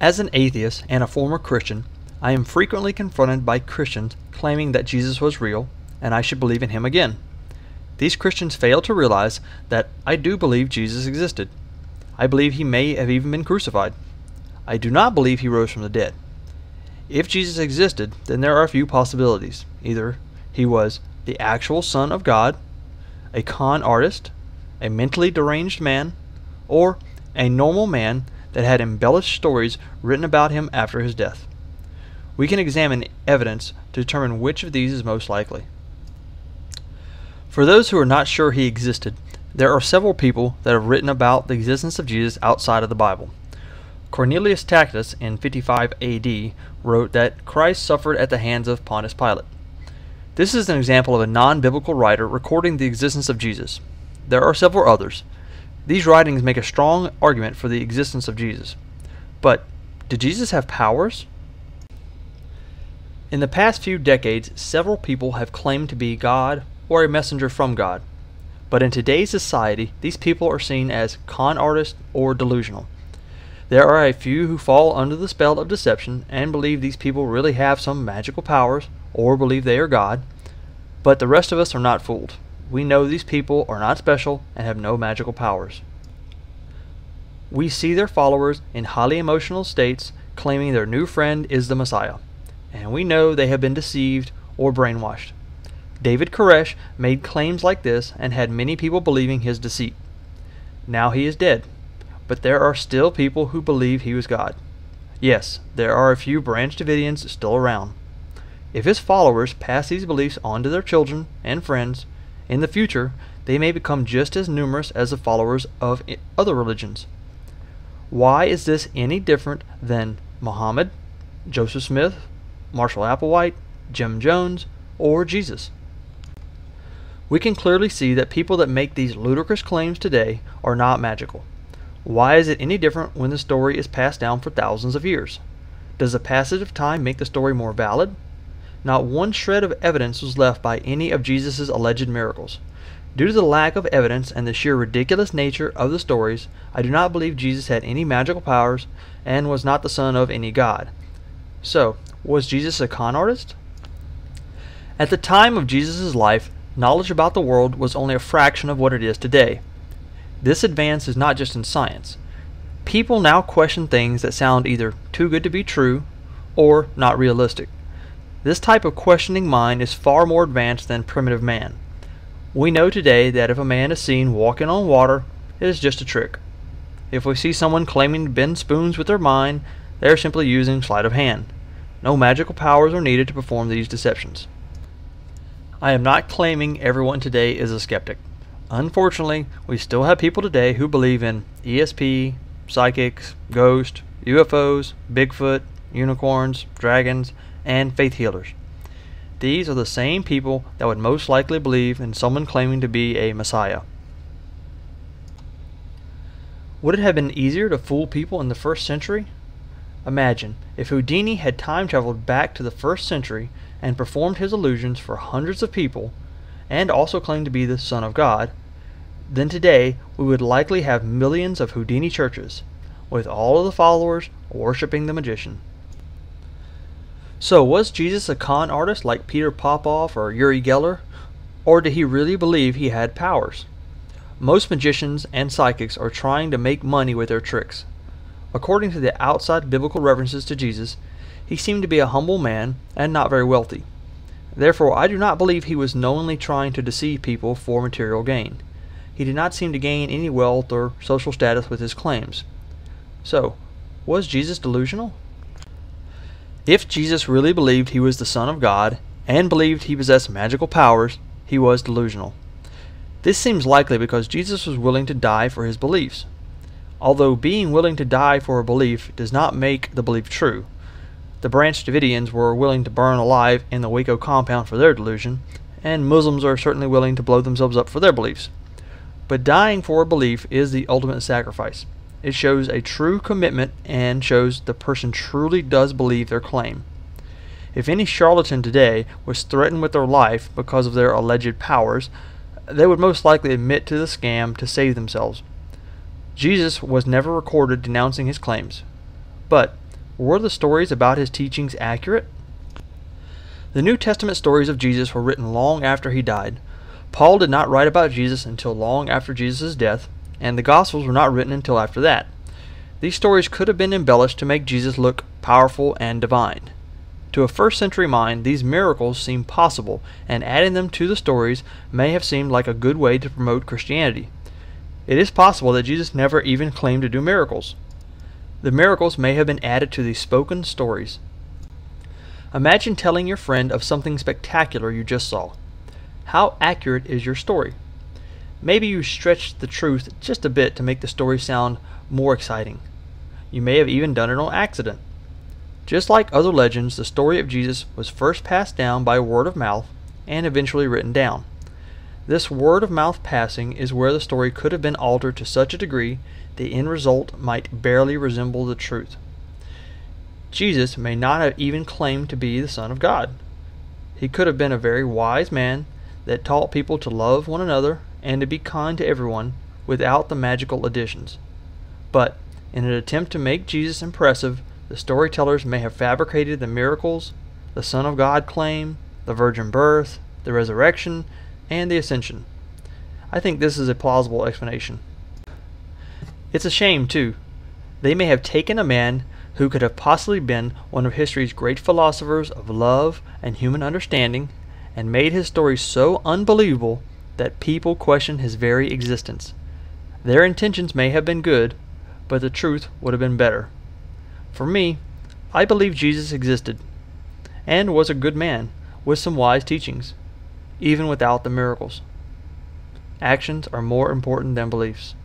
As an atheist and a former Christian, I am frequently confronted by Christians claiming that Jesus was real and I should believe in him again. These Christians fail to realize that I do believe Jesus existed. I believe he may have even been crucified. I do not believe he rose from the dead. If Jesus existed, then there are a few possibilities. Either he was the actual Son of God, a con artist, a mentally deranged man, or a normal man that had embellished stories written about him after his death. We can examine evidence to determine which of these is most likely. For those who are not sure he existed, there are several people that have written about the existence of Jesus outside of the Bible. Cornelius Tacitus in 55 AD wrote that Christ suffered at the hands of Pontius Pilate. This is an example of a non-biblical writer recording the existence of Jesus. There are several others. These writings make a strong argument for the existence of Jesus. But did Jesus have powers? In the past few decades, several people have claimed to be God or a messenger from God. But in today's society, these people are seen as con artists or delusional. There are a few who fall under the spell of deception and believe these people really have some magical powers or believe they are God. But the rest of us are not fooled. We know these people are not special and have no magical powers. We see their followers in highly emotional states claiming their new friend is the Messiah, and we know they have been deceived or brainwashed. David Koresh made claims like this and had many people believing his deceit. Now he is dead, but there are still people who believe he was God. Yes, there are a few branch Davidians still around. If his followers pass these beliefs on to their children and friends, in the future, they may become just as numerous as the followers of other religions. Why is this any different than Muhammad, Joseph Smith, Marshall Applewhite, Jim Jones, or Jesus? We can clearly see that people that make these ludicrous claims today are not magical. Why is it any different when the story is passed down for thousands of years? Does the passage of time make the story more valid? Not one shred of evidence was left by any of Jesus' alleged miracles. Due to the lack of evidence and the sheer ridiculous nature of the stories, I do not believe Jesus had any magical powers and was not the son of any god. So, was Jesus a con artist? At the time of Jesus' life, knowledge about the world was only a fraction of what it is today. This advance is not just in science. People now question things that sound either too good to be true or not realistic. This type of questioning mind is far more advanced than primitive man. We know today that if a man is seen walking on water, it is just a trick. If we see someone claiming to bend spoons with their mind, they are simply using sleight of hand. No magical powers are needed to perform these deceptions. I am not claiming everyone today is a skeptic. Unfortunately, we still have people today who believe in ESP, psychics, ghosts, UFOs, Bigfoot, unicorns, dragons, and faith healers. These are the same people that would most likely believe in someone claiming to be a Messiah. Would it have been easier to fool people in the first century? Imagine if Houdini had time traveled back to the first century and performed his illusions for hundreds of people and also claimed to be the Son of God. Then today we would likely have millions of Houdini churches, with all of the followers worshiping the magician. So was Jesus a con artist like Peter Popoff or Uri Geller, or did he really believe he had powers? Most magicians and psychics are trying to make money with their tricks. According to the outside biblical references to Jesus, he seemed to be a humble man and not very wealthy. Therefore, I do not believe he was knowingly trying to deceive people for material gain. He did not seem to gain any wealth or social status with his claims. So, was Jesus delusional? If Jesus really believed he was the Son of God and believed he possessed magical powers, he was delusional. This seems likely because Jesus was willing to die for his beliefs. Although being willing to die for a belief does not make the belief true. The Branch Davidians were willing to burn alive in the Waco compound for their delusion, and Muslims are certainly willing to blow themselves up for their beliefs. But dying for a belief is the ultimate sacrifice. It shows a true commitment and shows the person truly does believe their claim. If any charlatan today was threatened with their life because of their alleged powers, they would most likely admit to the scam to save themselves. Jesus was never recorded denouncing his claims. But Were the stories about his teachings accurate? The New Testament stories of Jesus were written long after he died. Paul did not write about Jesus until long after Jesus' death, and the Gospels were not written until after that. These stories could have been embellished to make Jesus look powerful and divine. To a first-century mind, these miracles seem possible, and adding them to the stories may have seemed like a good way to promote Christianity. It is possible that Jesus never even claimed to do miracles. The miracles may have been added to these spoken stories. Imagine telling your friend of something spectacular you just saw. How accurate is your story? Maybe you stretched the truth just a bit to make the story sound more exciting. You may have even done it on accident. Just like other legends, the story of Jesus was first passed down by word of mouth and eventually written down. This word of mouth passing is where the story could have been altered to such a degree the end result might barely resemble the truth. Jesus may not have even claimed to be the Son of God. He could have been a very wise man that taught people to love one another and to be kind to everyone without the magical additions. But in an attempt to make Jesus impressive, the storytellers may have fabricated the miracles, the Son of God claim, the virgin birth, the resurrection, and the ascension. I think this is a plausible explanation. It's a shame, too. They may have taken a man who could have possibly been one of history's great philosophers of love and human understanding, and made his story so unbelievable that people question his very existence. Their intentions may have been good, but the truth would have been better. For me, I believe Jesus existed, and was a good man with some wise teachings, even without the miracles. Actions are more important than beliefs.